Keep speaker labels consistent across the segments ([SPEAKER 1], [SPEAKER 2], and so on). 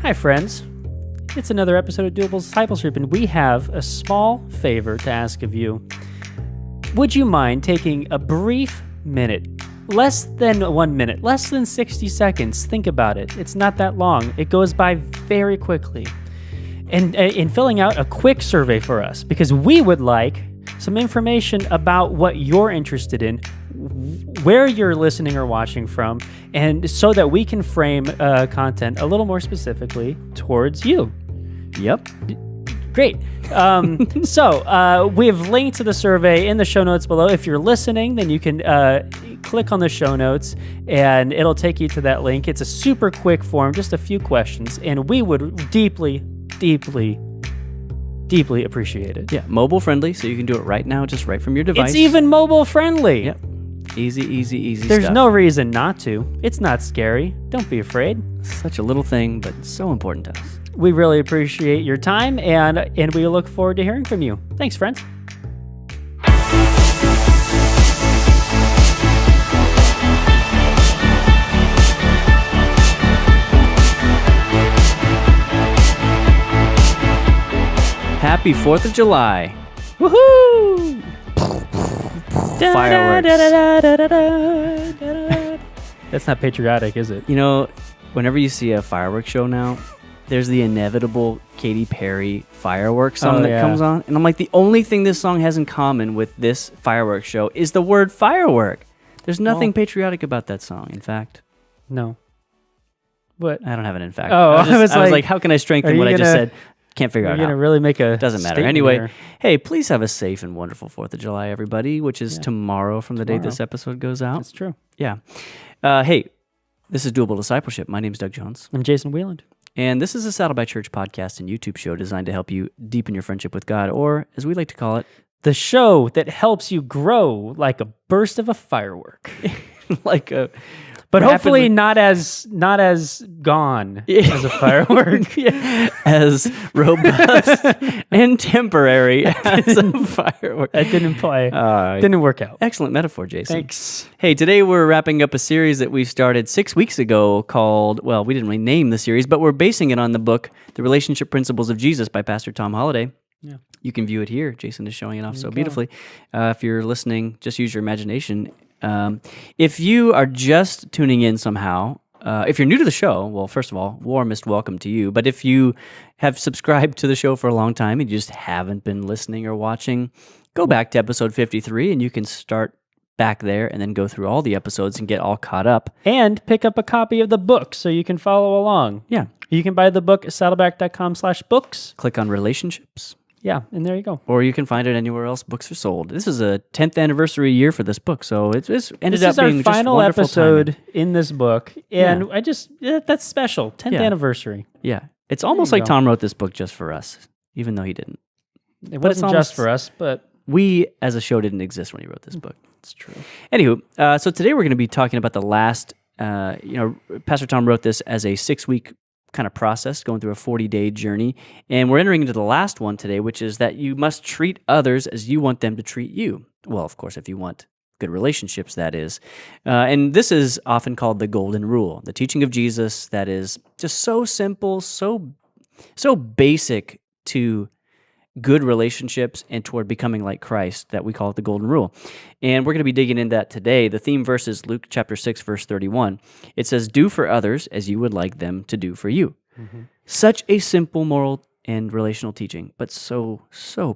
[SPEAKER 1] Hi, friends. It's another episode of Doable Discipleship, and we have a small favor to ask of you. Would you mind taking a brief minute, less than 1 minute, less than 60 seconds? Think about it. It's not that long. It goes by very quickly. And in filling out a quick survey for us, because we would like some information about what you're interested in, where you're listening or watching from, and so that we can frame content a little more specifically towards you.
[SPEAKER 2] Yep.
[SPEAKER 1] Great. So we have linked to the survey in the show notes below. If you're listening, then you can click on the show notes and it'll take you to that link. It's a super quick form, just a few questions, and we would deeply appreciate it.
[SPEAKER 2] Yeah, mobile friendly, so you can do it right now, just right from your device.
[SPEAKER 1] It's even mobile friendly.
[SPEAKER 2] Yep. Easy
[SPEAKER 1] There's
[SPEAKER 2] stuff.
[SPEAKER 1] no reason not to. It's not scary. Don't be afraid.
[SPEAKER 2] Such a little thing, but so important to us.
[SPEAKER 1] We really appreciate your time, and we look forward to hearing from you. Thanks, friends.
[SPEAKER 2] Happy 4th of July.
[SPEAKER 1] Woohoo!
[SPEAKER 2] Fireworks.
[SPEAKER 1] That's not patriotic, is it?
[SPEAKER 2] You know, whenever you see a fireworks show now, there's the inevitable Katy Perry fireworks song that comes on. And I'm like, the only thing this song has in common with this fireworks show is the word firework. There's nothing patriotic about that song, in fact.
[SPEAKER 1] No. What?
[SPEAKER 2] I don't have it in fact.
[SPEAKER 1] Oh,
[SPEAKER 2] I was like, how can I strengthen what I just said? Can't figure out how.
[SPEAKER 1] You're going to really make a
[SPEAKER 2] Doesn't matter. Anyway, hey, please have a safe and wonderful 4th of July, everybody, which is tomorrow from the day this episode goes out.
[SPEAKER 1] That's true.
[SPEAKER 2] Yeah. Hey, this is Doable Discipleship. My name's Doug Jones.
[SPEAKER 1] I'm Jason Wieland.
[SPEAKER 2] And this is a Saddle by Church podcast and YouTube show designed to help you deepen your friendship with God, or as we like to call it,
[SPEAKER 1] the show that helps you grow like a burst of a firework. But hopefully not as gone as a firework.
[SPEAKER 2] As robust and temporary as a firework.
[SPEAKER 1] That didn't work out.
[SPEAKER 2] Excellent metaphor, Jason.
[SPEAKER 1] Thanks.
[SPEAKER 2] Hey, today we're wrapping up a series that we started 6 weeks ago called, well, we didn't really name the series, but we're basing it on the book, The Relationship Principles of Jesus by Pastor Tom Holliday. Yeah. You can view it here. Jason is showing it off so beautifully. If you're listening, just use your imagination. If you are just tuning in somehow, if you're new to the show, well, first of all, warmest welcome to you. But if you have subscribed to the show for a long time and you just haven't been listening or watching, go back to episode 53 and you can start back there and then go through all the episodes and get all caught up.
[SPEAKER 1] And pick up a copy of the book so you can follow along.
[SPEAKER 2] Yeah.
[SPEAKER 1] You can buy the book at saddleback.com/books.
[SPEAKER 2] Click on relationships.
[SPEAKER 1] Yeah, and there you go.
[SPEAKER 2] Or you can find it anywhere else books are sold. This is a 10th anniversary year for this book, so it's ended up being just wonderful timing. This is our final episode
[SPEAKER 1] in this book, and that's special, 10th anniversary.
[SPEAKER 2] Yeah, it's almost like Tom wrote this book just for us, even though he didn't.
[SPEAKER 1] It wasn't just for us, but
[SPEAKER 2] we as a show didn't exist when he wrote this book.
[SPEAKER 1] It's true.
[SPEAKER 2] Anywho, so today we're going to be talking about the last, Pastor Tom wrote this as a 6-week kind of process, going through a 40-day journey. And we're entering into the last one today, which is that you must treat others as you want them to treat you. Well, of course, if you want good relationships, that is. And this is often called the golden rule, the teaching of Jesus that is just so simple, so basic to good relationships and toward becoming like Christ that we call it the golden rule. And we're going to be digging into that today. The theme verse is Luke chapter 6, verse 31. It says, "Do for others as you would like them to do for you." Mm-hmm. Such a simple moral and relational teaching, but so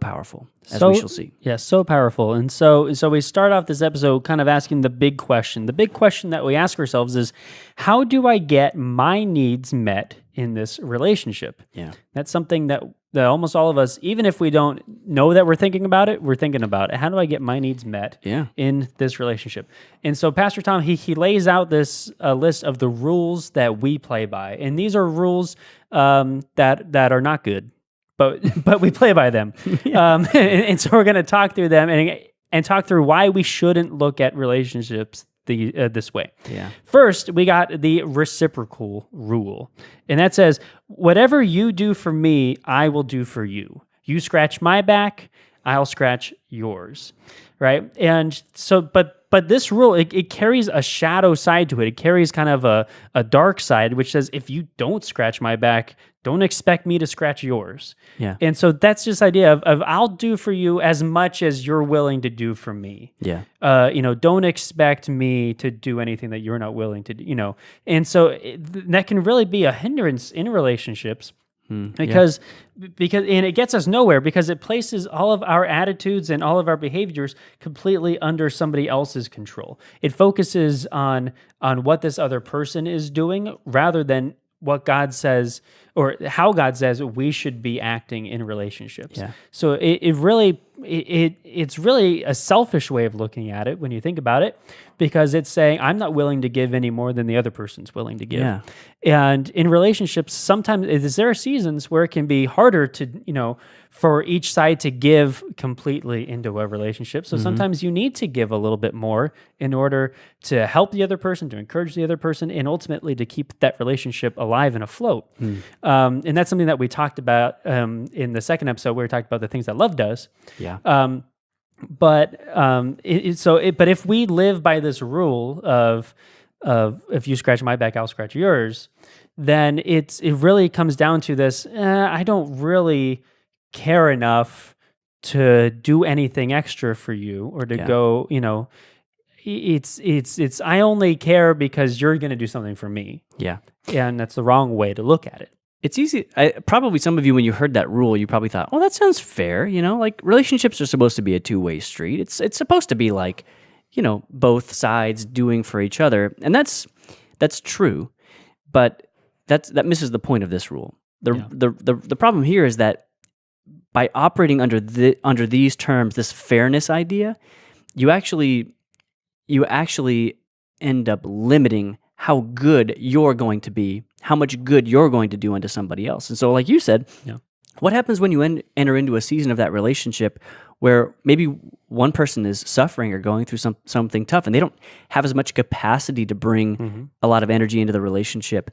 [SPEAKER 2] powerful, as we shall see.
[SPEAKER 1] Yeah, so powerful. And so we start off this episode kind of asking the big question. The big question that we ask ourselves is, how do I get my needs met in this relationship?
[SPEAKER 2] Yeah.
[SPEAKER 1] That's something that almost all of us, even if we don't know that we're thinking about it, we're thinking about it. How do I get my needs met in this relationship? And so Pastor Tom, he lays out this list of the rules that we play by. And these are rules that are not good, but we play by them. And so we're going to talk through them and talk through why we shouldn't look at relationships this way.
[SPEAKER 2] Yeah.
[SPEAKER 1] First, we got the reciprocal rule, and that says, whatever you do for me, I will do for you. You scratch my back, I'll scratch yours, right? And so, but this rule, it carries a shadow side to it. It carries kind of a dark side, which says, if you don't scratch my back, don't expect me to scratch yours.
[SPEAKER 2] Yeah.
[SPEAKER 1] And so that's this idea of I'll do for you as much as you're willing to do for me.
[SPEAKER 2] Yeah.
[SPEAKER 1] Don't expect me to do anything that you're not willing to do, And so that can really be a hindrance in relationships. Because and it gets us nowhere, because it places all of our attitudes and all of our behaviors completely under somebody else's control. It focuses on what this other person is doing rather than what God says or how God says we should be acting in relationships.
[SPEAKER 2] Yeah.
[SPEAKER 1] So it's really a selfish way of looking at it when you think about it, because it's saying I'm not willing to give any more than the other person's willing to give.
[SPEAKER 2] Yeah.
[SPEAKER 1] And in relationships, sometimes there are seasons where it can be harder to, for each side to give completely into a relationship. So sometimes you need to give a little bit more in order to help the other person, to encourage the other person, and ultimately to keep that relationship alive and afloat. And that's something that we talked about in the second episode, where we talked about the things that love does.
[SPEAKER 2] Yeah.
[SPEAKER 1] But if we live by this rule of if you scratch my back, I'll scratch yours, then it really comes down to this. I don't really care enough to do anything extra for you, or to go. It's I only care because you're going to do something for me.
[SPEAKER 2] Yeah.
[SPEAKER 1] And that's the wrong way to look at it.
[SPEAKER 2] It's easy. Probably some of you, when you heard that rule, you probably thought, "Oh, that sounds fair." Like relationships are supposed to be a two-way street. It's supposed to be like, both sides doing for each other, and that's true. But that misses the point of this rule. The problem here is that by operating under these terms, this fairness idea, you actually end up limiting how good you're going to be, how much good you're going to do unto somebody else. And so, like you said, what happens when you enter into a season of that relationship where maybe one person is suffering or going through something tough, and they don't have as much capacity to bring a lot of energy into the relationship?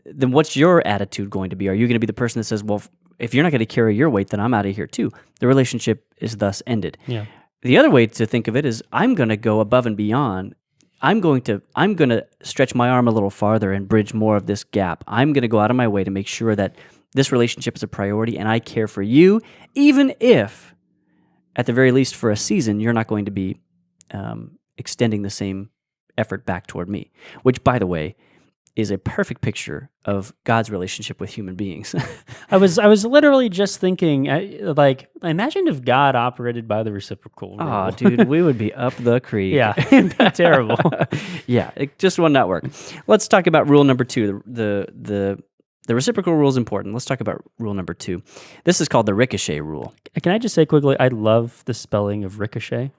[SPEAKER 2] Then what's your attitude going to be? Are you going to be the person that says, well, if you're not going to carry your weight, then I'm out of here too? The relationship is thus ended.
[SPEAKER 1] Yeah.
[SPEAKER 2] The other way to think of it is, I'm going to go above and beyond. I'm going to stretch my arm a little farther and bridge more of this gap. I'm going to go out of my way to make sure that this relationship is a priority and I care for you, even if, at the very least for a season, you're not going to be extending the same effort back toward me. Which, by the way, is a perfect picture of God's relationship with human beings.
[SPEAKER 1] I was literally just thinking, imagine if God operated by the reciprocal rule.
[SPEAKER 2] Oh, dude, we would be up the creek.
[SPEAKER 1] Yeah, it'd be terrible.
[SPEAKER 2] Yeah, it just would not work. Let's talk about rule number 2. The reciprocal rule is important. Let's talk about rule number 2. This is called the ricochet rule.
[SPEAKER 1] Can I just say quickly, I love the spelling of ricochet.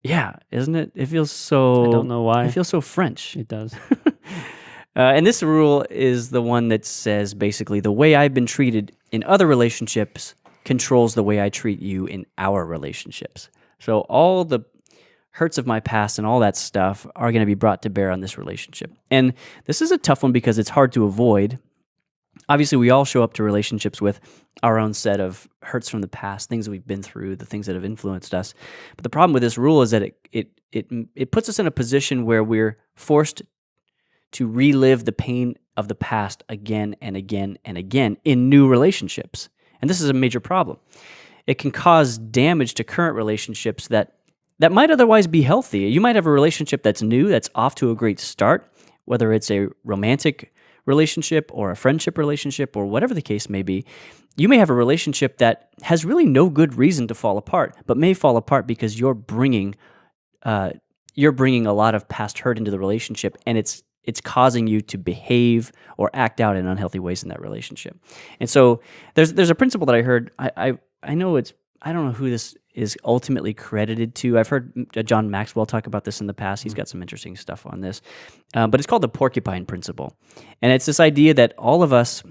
[SPEAKER 2] Yeah, isn't it? It feels so...
[SPEAKER 1] I don't know why.
[SPEAKER 2] It feels so French.
[SPEAKER 1] It does.
[SPEAKER 2] And this rule is the one that says, basically, the way I've been treated in other relationships controls the way I treat you in our relationships. So all the hurts of my past and all that stuff are going to be brought to bear on this relationship. And this is a tough one because it's hard to avoid. Obviously, we all show up to relationships with our own set of hurts from the past, things that we've been through, the things that have influenced us. But the problem with this rule is that it puts us in a position where we're forced to relive the pain of the past again and again and again in new relationships. And this is a major problem. It can cause damage to current relationships that might otherwise be healthy. You might have a relationship that's new, that's off to a great start, whether it's a romantic relationship or a friendship relationship or whatever the case may be. You may have a relationship that has really no good reason to fall apart, but may fall apart because you're bringing a lot of past hurt into the relationship, and it's causing you to behave or act out in unhealthy ways in that relationship. And so there's a principle that I heard. I know I don't know who this is ultimately credited to. I've heard John Maxwell talk about this in the past. He's got some interesting stuff on this. But it's called the porcupine principle. And it's this idea that all of us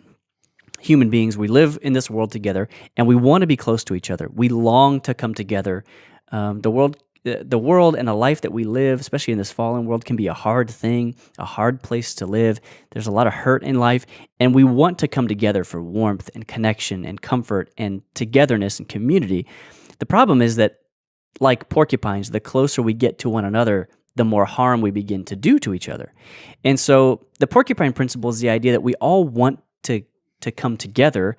[SPEAKER 2] human beings, we live in this world together, and we want to be close to each other. We long to come together. The world and the life that we live, especially in this fallen world, can be a hard thing, a hard place to live. There's a lot of hurt in life, and we want to come together for warmth and connection and comfort and togetherness and community. The problem is that, like porcupines, the closer we get to one another, the more harm we begin to do to each other. And so the porcupine principle is the idea that we all want to come together,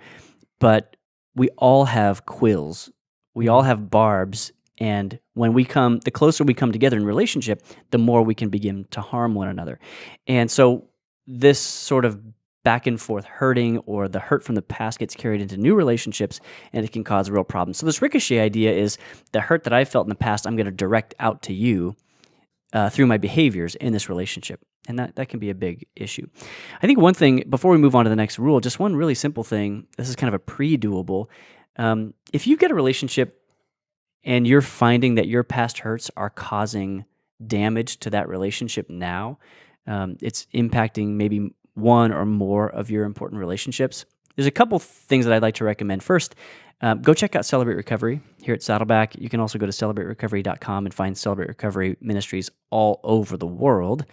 [SPEAKER 2] but we all have quills. We all have barbs. And when the closer we come together in relationship, the more we can begin to harm one another. And so this sort of back and forth hurting, or the hurt from the past gets carried into new relationships, and it can cause real problems. So this ricochet idea is the hurt that I felt in the past, I'm going to direct out to you through my behaviors in this relationship. And that can be a big issue. I think one thing, before we move on to the next rule, just one really simple thing, this is kind of a pre-doable. If you get a relationship and you're finding that your past hurts are causing damage to that relationship now, it's impacting maybe one or more of your important relationships, there's a couple things that I'd like to recommend. First, go check out Celebrate Recovery here at Saddleback. You can also go to celebraterecovery.com and find Celebrate Recovery ministries all over the world.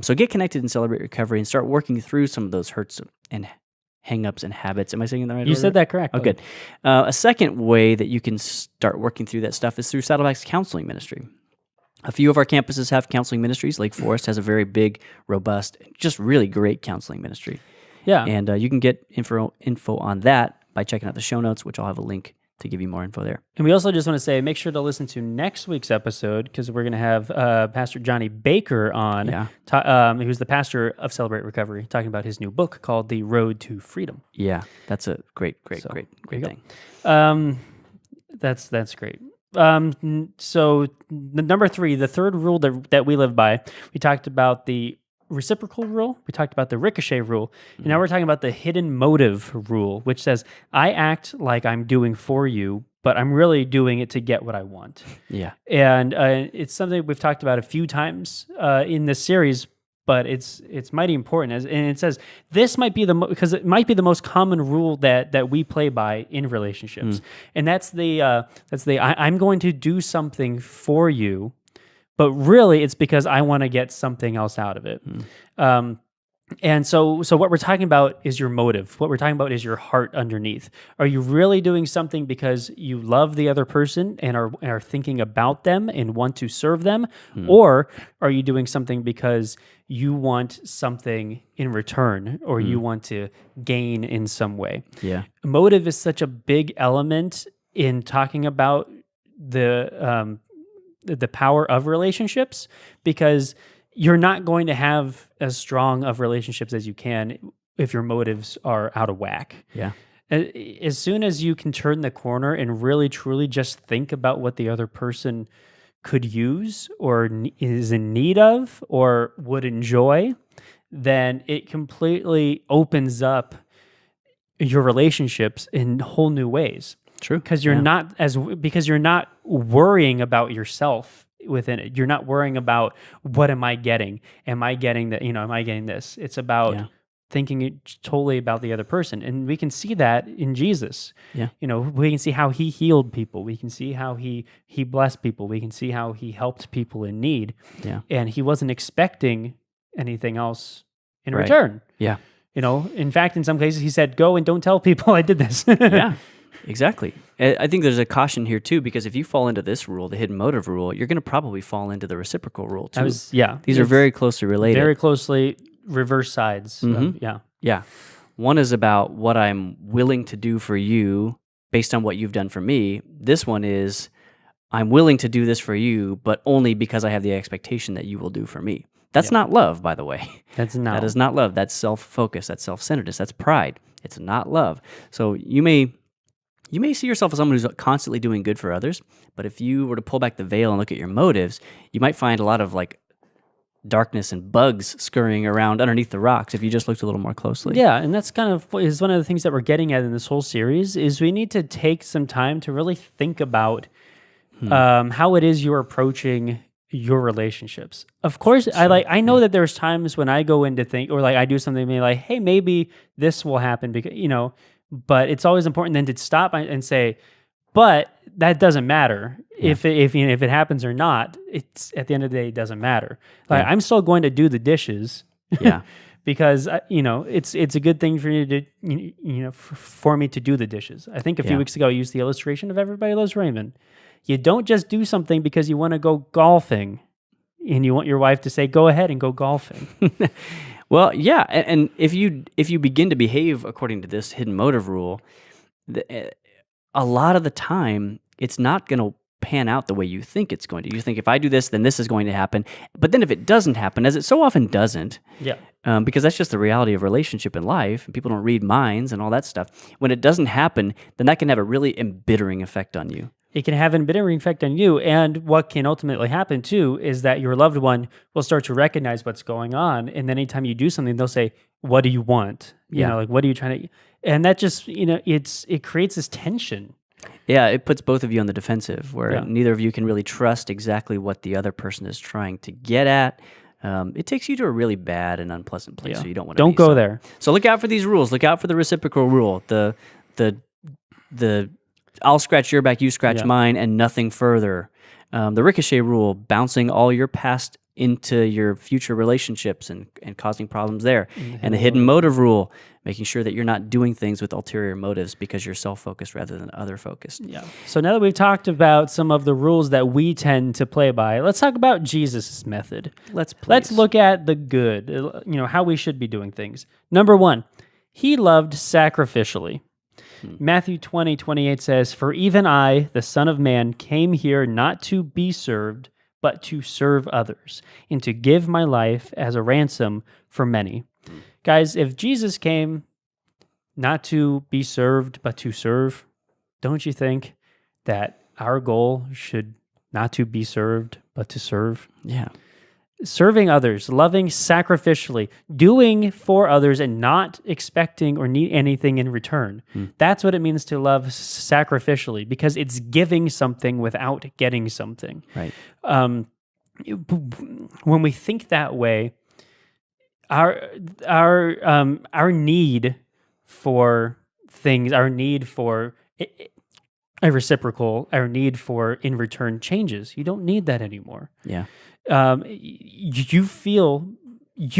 [SPEAKER 2] So get connected in Celebrate Recovery and start working through some of those hurts and hang-ups and habits. Am I saying that right?
[SPEAKER 1] You said that correct.
[SPEAKER 2] Oh, good. A second way that you can start working through that stuff is through Saddleback's counseling ministry. A few of our campuses have counseling ministries. Lake Forest has a very big, robust, just really great counseling ministry.
[SPEAKER 1] Yeah.
[SPEAKER 2] And you can get info on that by checking out the show notes, which I'll have a link to give you more info there.
[SPEAKER 1] And we also just want to say, make sure to listen to next week's episode, because we're going to have Pastor Johnny Baker on, who's the pastor of Celebrate Recovery, talking about his new book called The Road to Freedom.
[SPEAKER 2] Yeah, that's a great thing.
[SPEAKER 1] That's great. So number 3, the third rule that we live by, we talked about the reciprocal rule, we talked about the ricochet rule, and now we're talking about the hidden motive rule, which says, I act like I'm doing for you, but I'm really doing it to get what I want.
[SPEAKER 2] Yeah.
[SPEAKER 1] And it's something we've talked about a few times in this series, but it's mighty important. And it says this might be because it might be the most common rule that we play by in relationships, and that's the I'm going to do something for you, but really it's because I want to get something else out of it. And so what we're talking about is your motive. What we're talking about is your heart underneath. Are you really doing something because you love the other person and are thinking about them and want to serve them? Or are you doing something because you want something in return, or you want to gain in some way?
[SPEAKER 2] Yeah.
[SPEAKER 1] Motive is such a big element in talking about the power of relationships, because you're not going to have as strong of relationships as you can if your motives are out of whack.
[SPEAKER 2] Yeah.
[SPEAKER 1] As soon as you can turn the corner and really truly just think about what the other person could use or is in need of or would enjoy, then it completely opens up your relationships in whole new ways.
[SPEAKER 2] True.
[SPEAKER 1] Because you're not worrying about yourself within it. You're not worrying about, what am I getting? Am I getting that? Am I getting this? It's about thinking totally about the other person. And we can see that in Jesus.
[SPEAKER 2] Yeah.
[SPEAKER 1] We can see how he healed people. We can see how he blessed people. We can see how he helped people in need.
[SPEAKER 2] Yeah.
[SPEAKER 1] And he wasn't expecting anything else in return.
[SPEAKER 2] Yeah.
[SPEAKER 1] In fact, in some cases he said, go and don't tell people I did this.
[SPEAKER 2] Yeah. Exactly. I think there's a caution here too, because if you fall into this rule, the hidden motive rule, you're going to probably fall into the reciprocal rule too. These are very closely related.
[SPEAKER 1] Very closely reverse sides.
[SPEAKER 2] Yeah. One is about what I'm willing to do for you based on what you've done for me. This one is, I'm willing to do this for you, but only because I have the expectation that you will do for me. That's not love, by the way.
[SPEAKER 1] That
[SPEAKER 2] is not love. That's self-focus. That's self-centeredness. That's pride. It's not love. So you may see yourself as someone who's constantly doing good for others, but if you were to pull back the veil and look at your motives, you might find a lot of darkness and bugs scurrying around underneath the rocks if you just looked a little more closely.
[SPEAKER 1] Yeah, and that's kind of is one of the things that we're getting at in this whole series, is we need to take some time to really think about how it is you're approaching your relationships. Of course, I know that there's times when I go in to think, or I do something maybe like, hey, maybe this will happen because, but it's always important then to stop and say, but that doesn't matter. Yeah. If it happens or not, it's at the end of the day, it doesn't matter. I'm still going to do the dishes.
[SPEAKER 2] Yeah.
[SPEAKER 1] because it's a good thing for you to for me to do the dishes. I think a few
[SPEAKER 2] Yeah.
[SPEAKER 1] weeks ago I used the illustration of Everybody Loves Raymond. You don't just do something because you want to go golfing and you want your wife to say go ahead and go golfing.
[SPEAKER 2] Well, yeah, and if you begin to behave according to this hidden motive rule, a lot of the time it's not going to pan out the way you think it's going to. You think if I do this, then this is going to happen. But then if it doesn't happen, as it so often doesn't,
[SPEAKER 1] Yeah.
[SPEAKER 2] because that's just the reality of relationship and life, and people don't read minds and all that stuff. When it doesn't happen, then that can have a really embittering effect on you.
[SPEAKER 1] It can have an embittering effect on you. And what can ultimately happen too is that your loved one will start to recognize what's going on. And then anytime you do something, they'll say, what do you want?
[SPEAKER 2] Yeah.
[SPEAKER 1] Like, what are you trying to, and that just, it creates this tension.
[SPEAKER 2] Yeah, it puts both of you on the defensive, where
[SPEAKER 1] Yeah.
[SPEAKER 2] neither of you can really trust exactly what the other person is trying to get at. It takes you to a really bad and unpleasant place,
[SPEAKER 1] Yeah.
[SPEAKER 2] so you don't want to
[SPEAKER 1] Don't go there.
[SPEAKER 2] So look out for these rules. Look out for the reciprocal rule. The I'll scratch your back, you scratch
[SPEAKER 1] Yeah.
[SPEAKER 2] mine, and nothing further. The ricochet rule, bouncing all your past into your future relationships and causing problems there. And the hidden motive rule, making sure that you're not doing things with ulterior motives because you're self-focused rather than other-focused.
[SPEAKER 1] Yeah. So now that we've talked about some of the rules that we tend to play by, let's talk about Jesus' method. Let's look at the good, how we should be doing things. Number 1, he loved sacrificially. Matthew 20:28 says, "For even I, the Son of Man, came here not to be served, but to serve others, and to give my life as a ransom for many." Guys, if Jesus came not to be served, but to serve, don't you think that our goal should not to be served, but to serve?
[SPEAKER 2] Yeah.
[SPEAKER 1] Serving others, loving sacrificially, doing for others and not expecting or need anything in return. That's what it means to love sacrificially, because it's giving something without getting something.
[SPEAKER 2] Right.
[SPEAKER 1] When we think that way, our need for things, our need for a reciprocal, our need for in return changes. You don't need that anymore.
[SPEAKER 2] Yeah.
[SPEAKER 1] You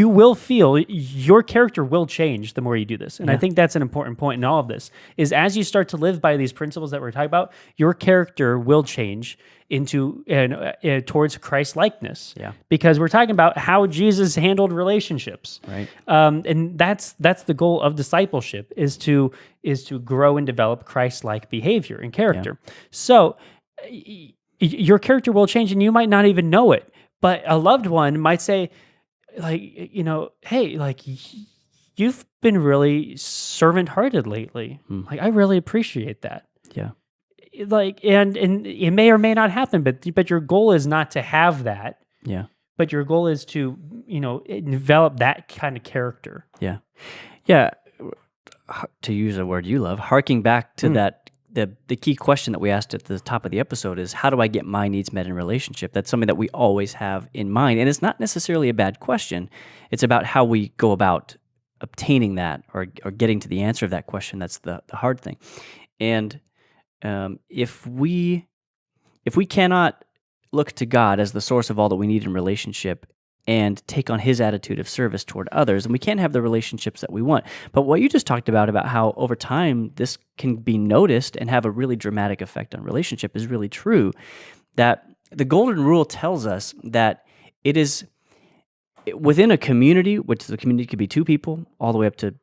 [SPEAKER 1] will feel your character will change the more you do this. And I
[SPEAKER 2] Yeah.
[SPEAKER 1] think that's an important point in all of this, is as you start to live by these principles that we're talking about, your character will change into towards Christ likeness.
[SPEAKER 2] Yeah.
[SPEAKER 1] Because we're talking about how Jesus handled relationships.
[SPEAKER 2] Right.
[SPEAKER 1] And that's the goal of discipleship, is to grow and develop Christ-like behavior and character. So your character will change and you might not even know it. But a loved one might say, like, hey, like, you've been really servant-hearted lately. Like, I really appreciate that.
[SPEAKER 2] Yeah.
[SPEAKER 1] Like, and it may or may not happen, but your goal is not to have that.
[SPEAKER 2] Yeah.
[SPEAKER 1] But your goal is to, develop that kind of character.
[SPEAKER 2] Yeah. Yeah. To use a word you love, harking back to that, the key question that we asked at the top of the episode is, how do I get my needs met in a relationship? That's something that we always have in mind. And it's not necessarily a bad question. It's about how we go about obtaining that or getting to the answer of that question. That's the hard thing. And if we cannot look to God as the source of all that we need in relationship and take on his attitude of service toward others, and we can't have the relationships that we want. But what you just talked about how over time this can be noticed and have a really dramatic effect on relationship is really true. That the golden rule tells us that it is within a community, which the community could be 2 people all the way up to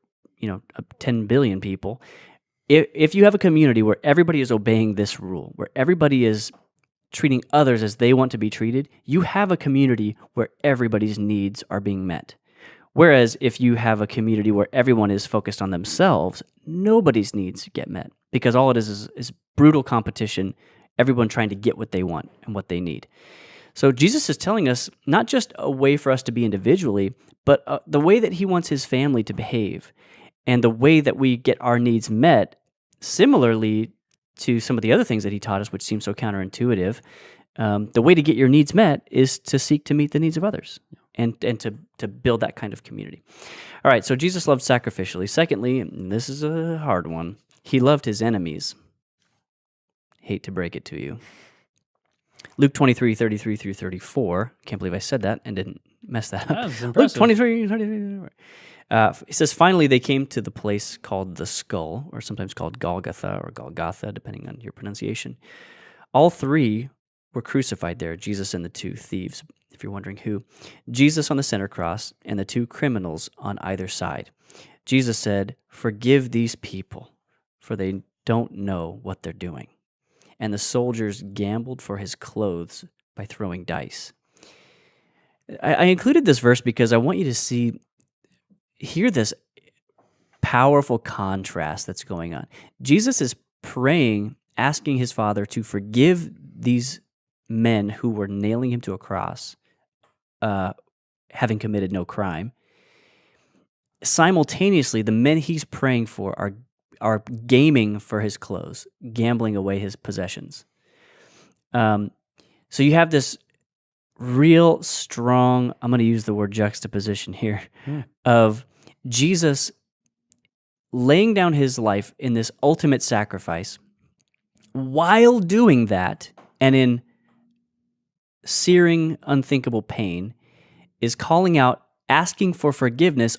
[SPEAKER 2] 10 billion people. If you have a community where everybody is obeying this rule, where everybody is treating others as they want to be treated, you have a community where everybody's needs are being met. Whereas if you have a community where everyone is focused on themselves, nobody's needs get met, because all it is brutal competition, everyone trying to get what they want and what they need. So Jesus is telling us not just a way for us to be individually, but the way that he wants his family to behave, and the way that we get our needs met similarly to some of the other things that he taught us, which seem so counterintuitive. The way to get your needs met is to seek to meet the needs of others and to build that kind of community. All right, so Jesus loved sacrificially. Secondly, and this is a hard one, he loved his enemies. Hate to break it to you. Luke 23:33 through 34. Can't believe I said that and didn't messed that up.
[SPEAKER 1] That was
[SPEAKER 2] Luke
[SPEAKER 1] impressive.
[SPEAKER 2] 23. It says, finally, they came to the place called the Skull, or sometimes called Golgotha or Golgotha, depending on your pronunciation. All three were crucified there, Jesus and the two thieves, if you're wondering who. Jesus on the center cross, and the two criminals on either side. Jesus said, "Forgive these people, for they don't know what they're doing." And the soldiers gambled for his clothes by throwing dice. I included this verse because I want you to hear this powerful contrast that's going on. Jesus is praying, asking his Father to forgive these men who were nailing him to a cross, having committed no crime. Simultaneously, the men he's praying for are gaming for his clothes, gambling away his possessions. So you have this real strong, I'm going to use the word juxtaposition here, of Jesus laying down his life in this ultimate sacrifice. While doing that, and in searing, unthinkable pain, is calling out, asking for forgiveness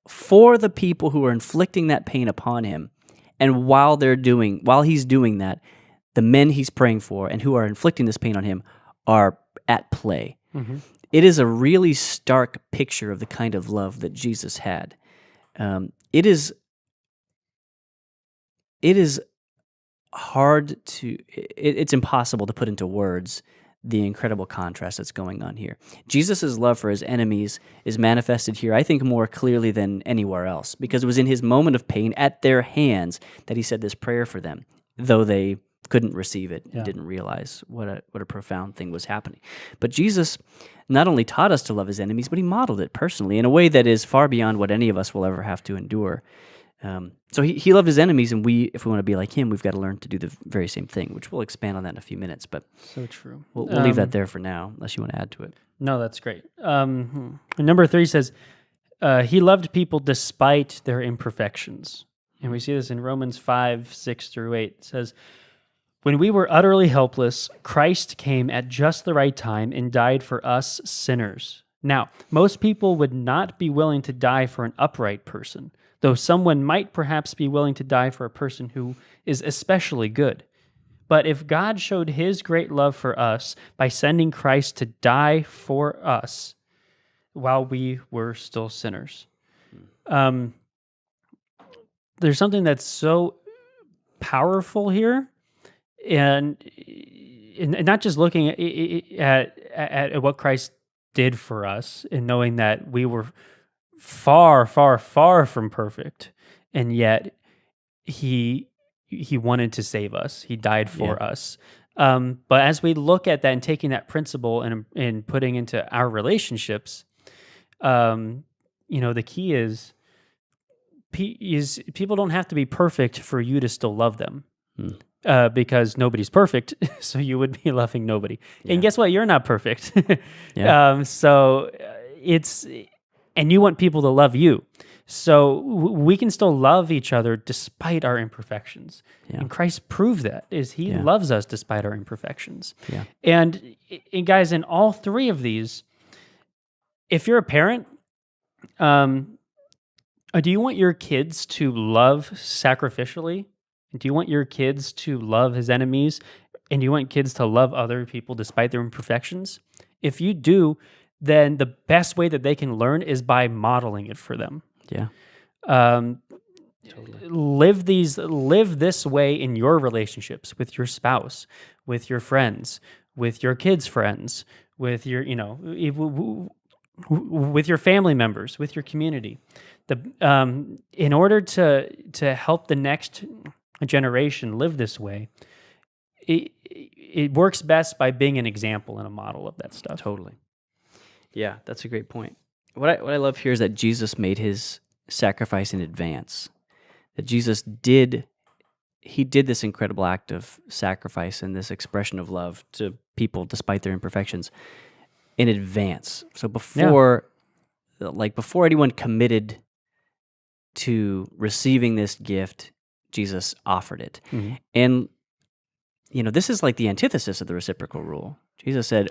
[SPEAKER 2] for the people who are inflicting that pain upon him. And while he's doing that, the men he's praying for and who are inflicting this pain on him are at play.
[SPEAKER 1] Mm-hmm.
[SPEAKER 2] It is a really stark picture of the kind of love that Jesus had. It is hard to, it's impossible to put into words the incredible contrast that's going on here. Jesus' love for his enemies is manifested here, I think, more clearly than anywhere else, because it was in his moment of pain at their hands that he said this prayer for them, though they couldn't receive it and didn't realize what a profound thing was happening. But Jesus not only taught us to love his enemies, but he modeled it personally in a way that is far beyond what any of us will ever have to endure. So he loved his enemies, and if we want to be like him, we've got to learn to do the very same thing, which we'll expand on that in a few minutes. But
[SPEAKER 1] So true.
[SPEAKER 2] we'll leave that there for now, unless you want to add to it.
[SPEAKER 1] No, that's great. Number 3 says, he loved people despite their imperfections. And we see this in Romans 5:6-8. It says, when we were utterly helpless, Christ came at just the right time and died for us sinners. Now, most people would not be willing to die for an upright person, though someone might perhaps be willing to die for a person who is especially good. But if God showed his great love for us by sending Christ to die for us while we were still sinners, there's something that's so powerful here, and not just looking at what Christ did for us and knowing that we were far, far, far from perfect, and yet he wanted to save us. He died for us. But as we look at that and taking that principle and putting into our relationships, the key is people don't have to be perfect for you to still love them. Because nobody's perfect, so you would be loving nobody. And guess what? You're not perfect. So and you want people to love you. So we can still love each other despite our imperfections. And Christ proved that, is he loves us despite our imperfections. And guys, in all three of these, if you're a parent, do you want your kids to love sacrificially? Do you want your kids to love his enemies? And do you want kids to love other people despite their imperfections? If you do, then the best way that they can learn is by modeling it for them.
[SPEAKER 2] Totally.
[SPEAKER 1] Live this way in your relationships with your spouse, with your friends, with your kids' friends, with your, with your family members, with your community. In order to help the next generation live this way, it works best by being an example and a model of that stuff.
[SPEAKER 2] Totally. Yeah, that's a great point. What I love here is that Jesus made his sacrifice in advance. That Jesus did this incredible act of sacrifice and this expression of love to people despite their imperfections in advance. So before anyone committed to receiving this gift, Jesus offered it. Mm-hmm. And this is like the antithesis of the reciprocal rule. Jesus said,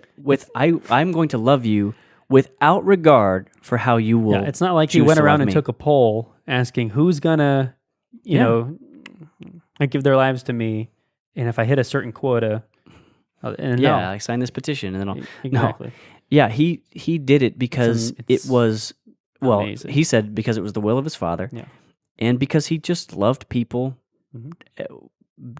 [SPEAKER 2] I'm going to love you without regard for how you will.
[SPEAKER 1] Yeah, it's not like he
[SPEAKER 2] choose
[SPEAKER 1] went
[SPEAKER 2] to
[SPEAKER 1] around
[SPEAKER 2] love
[SPEAKER 1] and
[SPEAKER 2] me.
[SPEAKER 1] took a poll asking who's gonna, you
[SPEAKER 2] Yeah.
[SPEAKER 1] know, give their lives to me, and if I hit a certain quota, and
[SPEAKER 2] Yeah,
[SPEAKER 1] no,
[SPEAKER 2] I signed this petition, and then I'll
[SPEAKER 1] exactly.
[SPEAKER 2] no. Yeah, he did it because it
[SPEAKER 1] it's
[SPEAKER 2] was well.
[SPEAKER 1] amazing.
[SPEAKER 2] He said because it was the will of his Father,
[SPEAKER 1] Yeah.
[SPEAKER 2] and because he just loved people,
[SPEAKER 1] Mhm.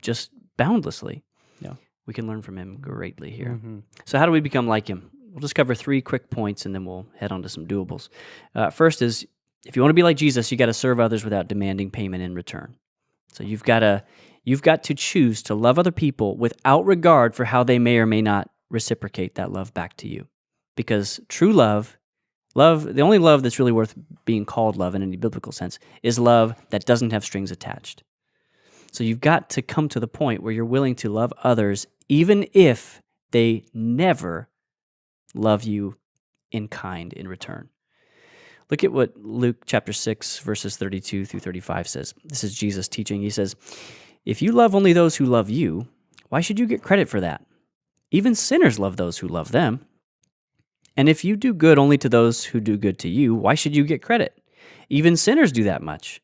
[SPEAKER 2] just boundlessly.
[SPEAKER 1] Yeah.
[SPEAKER 2] We can learn from him greatly here.
[SPEAKER 1] Mhm.
[SPEAKER 2] So how do we become like him? We'll just cover 3 quick points, and then we'll head on to some doables. First is, if you want to be like Jesus, you got to serve others without demanding payment in return. So you've got to choose to love other people without regard for how they may or may not reciprocate that love back to you. Because true love, the only love that's really worth being called love in any biblical sense, is love that doesn't have strings attached. So you've got to come to the point where you're willing to love others even if they never love you in kind in return. Look at what Luke chapter 6, verses 32 through 35 says. This is Jesus teaching. He says, "If you love only those who love you, why should you get credit for that? Even sinners love those who love them. And if you do good only to those who do good to you, why should you get credit? Even sinners do that much.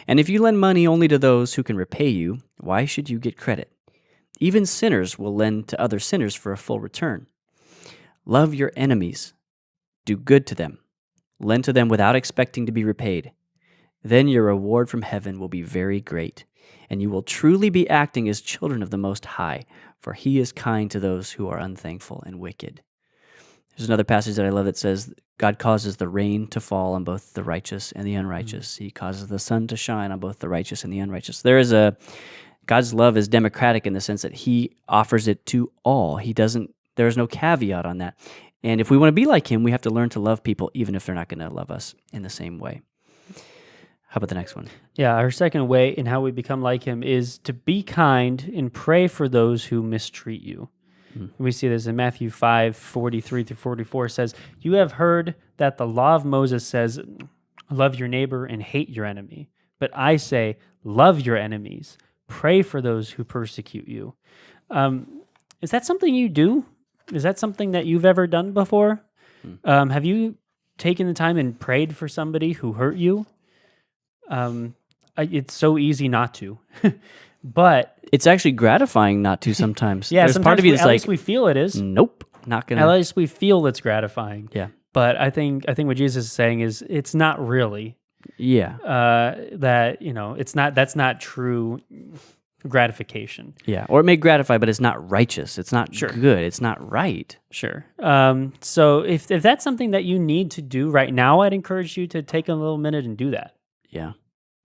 [SPEAKER 2] And if you lend money only to those who can repay you, why should you get credit? Even sinners will lend to other sinners for a full return. Love your enemies. Do good to them. Lend to them without expecting to be repaid. Then your reward from heaven will be very great, and you will truly be acting as children of the Most High, for He is kind to those who are unthankful and wicked." There's another passage that I love that says, God causes the rain to fall on both the righteous and the unrighteous. He causes the sun to shine on both the righteous and the unrighteous. God's love is democratic in the sense that He offers it to all. There's no caveat on that. And if we want to be like Him, we have to learn to love people even if they're not going to love us in the same way. How about the next one?
[SPEAKER 1] Yeah, our second way in how we become like him is to be kind and pray for those who mistreat you. We see this in Matthew 5:43 through 44 says, "You have heard that the law of Moses says, 'Love your neighbor and hate your enemy.' But I say, love your enemies. Pray for those who persecute you." Is that something you do? Is that something that you've ever done before? Have you taken the time and prayed for somebody who hurt you? It's so easy not to. But
[SPEAKER 2] It's actually gratifying not to sometimes.
[SPEAKER 1] yeah,
[SPEAKER 2] There's
[SPEAKER 1] sometimes
[SPEAKER 2] part of you that's
[SPEAKER 1] at
[SPEAKER 2] like,
[SPEAKER 1] least we feel it is.
[SPEAKER 2] nope, not going
[SPEAKER 1] At
[SPEAKER 2] to.
[SPEAKER 1] least we feel it's gratifying.
[SPEAKER 2] Yeah.
[SPEAKER 1] But I think what Jesus is saying is it's not really
[SPEAKER 2] Yeah.
[SPEAKER 1] that, that's not true gratification.
[SPEAKER 2] Yeah. Or it may gratify, but it's not righteous. It's not
[SPEAKER 1] Sure.
[SPEAKER 2] good. It's not right.
[SPEAKER 1] Sure. So if that's something that you need to do right now, I'd encourage you to take a little minute and do that.
[SPEAKER 2] Yeah.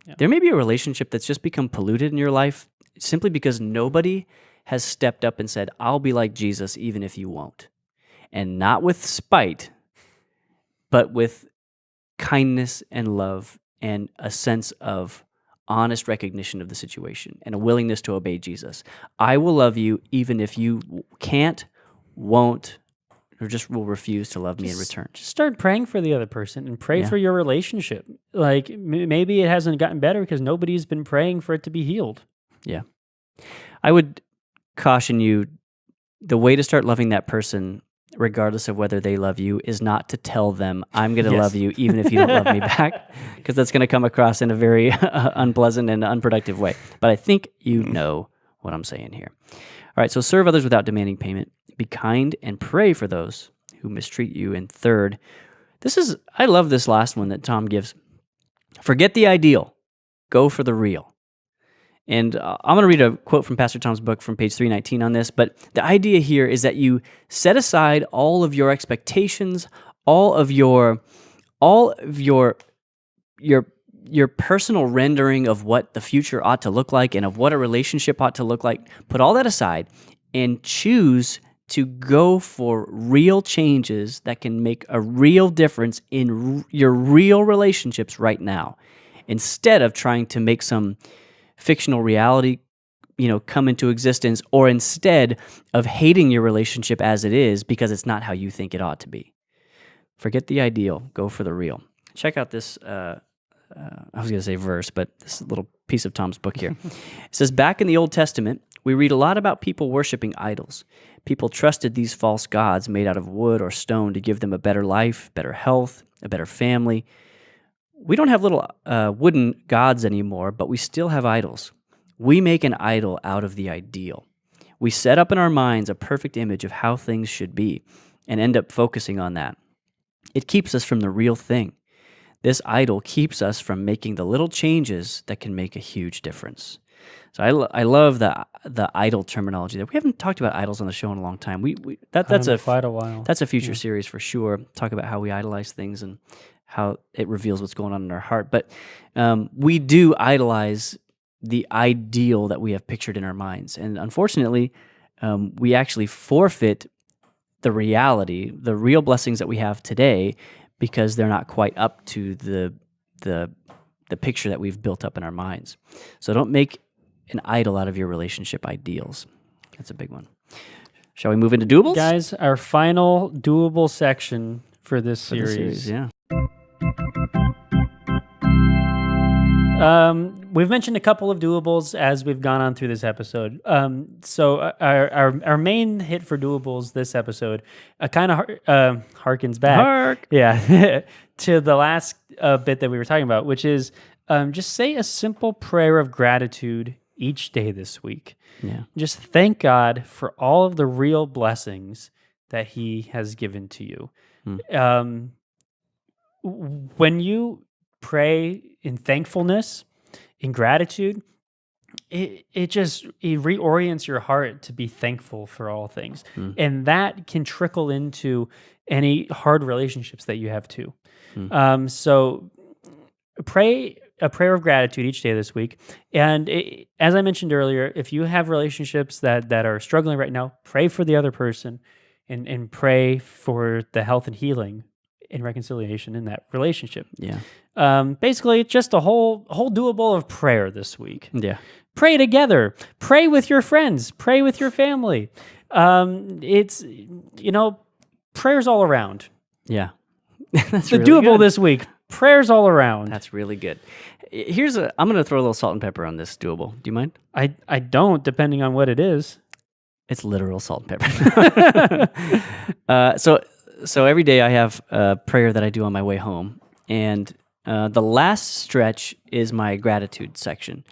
[SPEAKER 1] Yeah.
[SPEAKER 2] There may be a relationship that's just become polluted in your life simply because nobody has stepped up and said, I'll be like Jesus even if you won't. And not with spite, but with kindness and love and a sense of honest recognition of the situation and a willingness to obey Jesus. I will love you even if you can't, won't, or just will refuse to love me in return.
[SPEAKER 1] Just start praying for the other person and pray
[SPEAKER 2] Yeah.
[SPEAKER 1] for your relationship. Like maybe it hasn't gotten better because nobody's been praying for it to be healed.
[SPEAKER 2] Yeah. I would caution you, the way to start loving that person, regardless of whether they love you, is not to tell them, I'm going to
[SPEAKER 1] Yes.
[SPEAKER 2] love you even if you don't love me back, because that's going to come across in a very unpleasant and unproductive way. But I think you know what I'm saying here. All right, so serve others without demanding payment. Be kind and pray for those who mistreat you. And third, I love this last one that Tom gives. Forget the ideal. Go for the real. And I'm going to read a quote from Pastor Tom's book from page 319 on this, but the idea here is that you set aside all of your expectations, all of your personal rendering of what the future ought to look like and of what a relationship ought to look like. Put all that aside and choose to go for real changes that can make a real difference in your real relationships right now, instead of trying to make some fictional reality, come into existence, or instead of hating your relationship as it is because it's not how you think it ought to be. Forget the ideal, go for the real. Check out this, I was going to say verse, but this little piece of Tom's book here. It says, back in the Old Testament, we read a lot about people worshiping idols. People trusted these false gods made out of wood or stone to give them a better life, better health, a better family. We don't have little wooden gods anymore, but we still have idols. We make an idol out of the ideal. We set up in our minds a perfect image of how things should be and end up focusing on that. It keeps us from the real thing. This idol keeps us from making the little changes that can make a huge difference. So I love the idol terminology. We haven't talked about idols on the show in a long time. That's
[SPEAKER 1] quite a while.
[SPEAKER 2] That's a future series for sure. Talk about how we idolize things and how it reveals what's going on in our heart. But we do idolize the ideal that we have pictured in our minds, and unfortunately, we actually forfeit the reality, the real blessings that we have today, because they're not quite up to the picture that we've built up in our minds. So don't make an idol out of your relationship ideals. That's a big one. Shall we move into doables?
[SPEAKER 1] Guys, our final doable section for this series.
[SPEAKER 2] Yeah.
[SPEAKER 1] We've mentioned a couple of doables as we've gone on through this episode. So our main hit for doables this episode kind of harkens back, to the last bit that we were talking about, which is just say a simple prayer of gratitude each day this week.
[SPEAKER 2] Yeah.
[SPEAKER 1] Just thank God for all of the real blessings that He has given to you. When you pray in thankfulness, in gratitude, it reorients your heart to be thankful for all things. And that can trickle into any hard relationships that you have too. So pray a prayer of gratitude each day this week. And as I mentioned earlier, if you have relationships that are struggling right now, pray for the other person and pray for the health and healing and reconciliation in that relationship.
[SPEAKER 2] Yeah.
[SPEAKER 1] Basically, it's just a whole doable of prayer this week.
[SPEAKER 2] Yeah.
[SPEAKER 1] Pray together. Pray with your friends. Pray with your family. It's, prayers all around.
[SPEAKER 2] Yeah. That's
[SPEAKER 1] The
[SPEAKER 2] really
[SPEAKER 1] doable
[SPEAKER 2] good.
[SPEAKER 1] this week. Prayers all around.
[SPEAKER 2] That's really good. I'm going to throw a little salt and pepper on this doable. Do you mind?
[SPEAKER 1] I don't, depending on what it is.
[SPEAKER 2] It's literal salt and pepper. So every day I have a prayer that I do on my way home, and the last stretch is my gratitude section,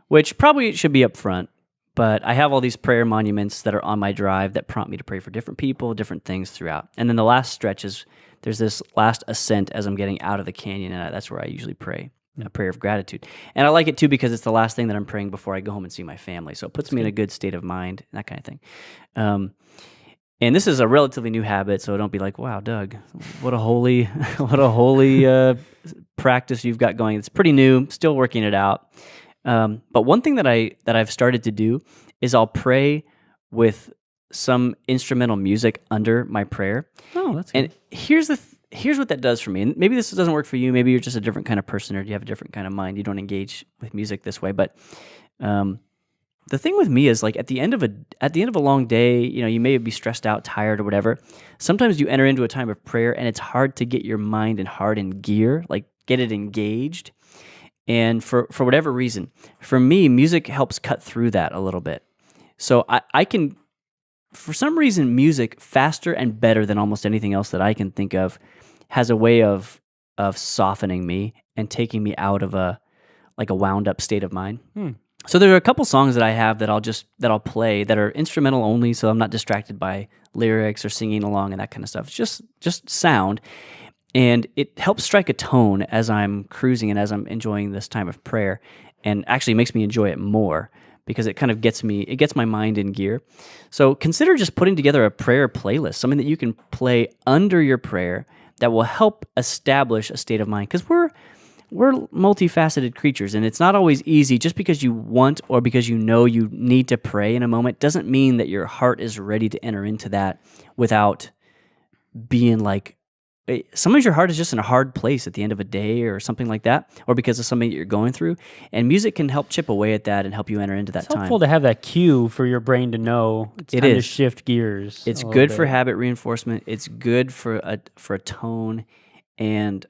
[SPEAKER 2] which probably should be up front, but I have all these prayer monuments that are on my drive that prompt me to pray for different people, different things throughout. And then the last stretch there's this last ascent as I'm getting out of the canyon, and that's where I usually pray. A prayer of gratitude. And I like it too because it's the last thing that I'm praying before I go home and see my family. So it puts me in a good state of mind, and that kind of thing. And this is a relatively new habit, so don't be like, wow, Doug, what a holy practice you've got going. It's pretty new, still working it out. But one thing that I've started to do is I'll pray with some instrumental music under my prayer.
[SPEAKER 1] Oh, that's
[SPEAKER 2] good. And here's what that does for me. And maybe this doesn't work for you. Maybe you're just a different kind of person, or you have a different kind of mind. You don't engage with music this way. But the thing with me is, like, at the end of a long day, you may be stressed out, tired, or whatever. Sometimes you enter into a time of prayer, and it's hard to get your mind and heart in gear, like get it engaged. And for whatever reason, for me, music helps cut through that a little bit. So I can, for some reason, music faster and better than almost anything else that I can think of has a way of softening me and taking me out of a wound up state of mind. So there are a couple songs that I have that I'll play that are instrumental only, so I'm not distracted by lyrics or singing along and that kind of stuff. It's just sound, and it helps strike a tone as I'm cruising and as I'm enjoying this time of prayer, and actually makes me enjoy it more because it kind of gets my mind in gear. So consider just putting together a prayer playlist, something that you can play under your prayer that will help establish a state of mind, because we're multifaceted creatures, and it's not always easy. Just because you want or because you need to pray in a moment doesn't mean that your heart is ready to enter into that without being like, sometimes your heart is just in a hard place at the end of a day or something like that, or because of something that you're going through, and music can help chip away at that and help you enter into that
[SPEAKER 1] It's
[SPEAKER 2] time.
[SPEAKER 1] helpful to have that cue for your brain to know it's time to shift gears.
[SPEAKER 2] It's good for habit reinforcement. It's good for a tone, and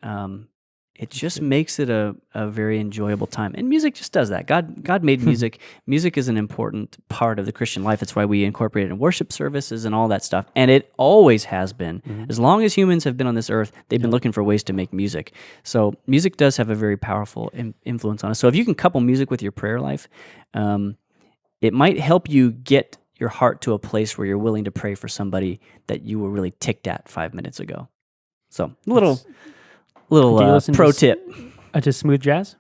[SPEAKER 2] it just makes it a very enjoyable time. And music just does that. God made music. Music is an important part of the Christian life. That's why we incorporate it in worship services and all that stuff. And it always has been. As long as humans have been on this earth, they've been looking for ways to make music. So music does have a very powerful influence on us. So if you can couple music with your prayer life, it might help you get your heart to a place where you're willing to pray for somebody that you were really ticked at 5 minutes ago. So little pro tip.
[SPEAKER 1] To smooth jazz?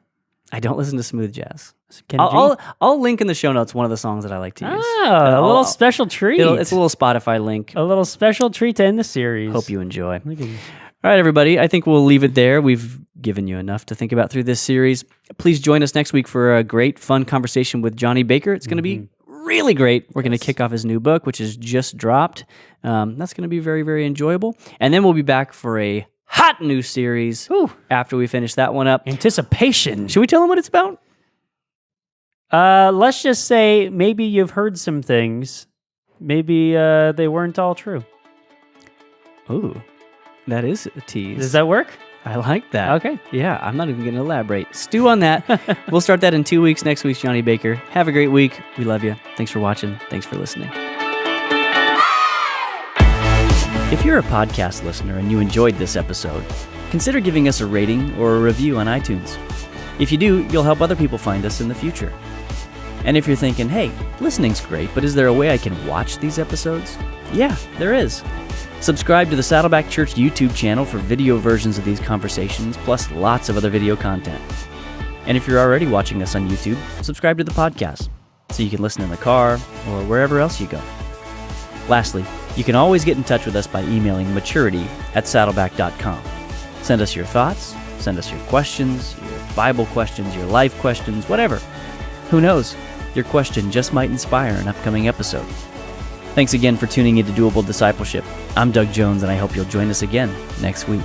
[SPEAKER 2] I don't listen to smooth jazz.
[SPEAKER 1] Kenny G?
[SPEAKER 2] I'll link in the show notes one of the songs that I like to use.
[SPEAKER 1] A little special treat.
[SPEAKER 2] It's a little Spotify link.
[SPEAKER 1] A little special treat to end the series.
[SPEAKER 2] Hope you enjoy. All right, everybody. I think we'll leave it there. We've given you enough to think about through this series. Please join us next week for a great, fun conversation with Johnny Baker. It's going to be really great. We're going to kick off his new book, which is just dropped. That's going to be very, very enjoyable. And then we'll be back for a hot new series after we finish that one up.
[SPEAKER 1] Anticipation.
[SPEAKER 2] Should we tell them what it's about?
[SPEAKER 1] Let's just say maybe you've heard some things. Maybe they weren't all true.
[SPEAKER 2] Ooh, that is a tease.
[SPEAKER 1] Does that work?
[SPEAKER 2] I like that.
[SPEAKER 1] Okay.
[SPEAKER 2] Yeah, I'm not even going to elaborate. Stew on that. We'll start that in 2 weeks. Next week's Johnny Baker. Have a great week. We love you. Thanks for watching. Thanks for listening. If you're a podcast listener and you enjoyed this episode, consider giving us a rating or a review on iTunes. If you do, you'll help other people find us in the future. And if you're thinking, hey, listening's great, but is there a way I can watch these episodes? Yeah, there is. Subscribe to the Saddleback Church YouTube channel for video versions of these conversations, plus lots of other video content. And if you're already watching us on YouTube, subscribe to the podcast so you can listen in the car or wherever else you go. Lastly, you can always get in touch with us by emailing maturity@saddleback.com. Send us your thoughts, send us your questions, your Bible questions, your life questions, whatever. Who knows? Your question just might inspire an upcoming episode. Thanks again for tuning into Doable Discipleship. I'm Doug Jones, and I hope you'll join us again next week.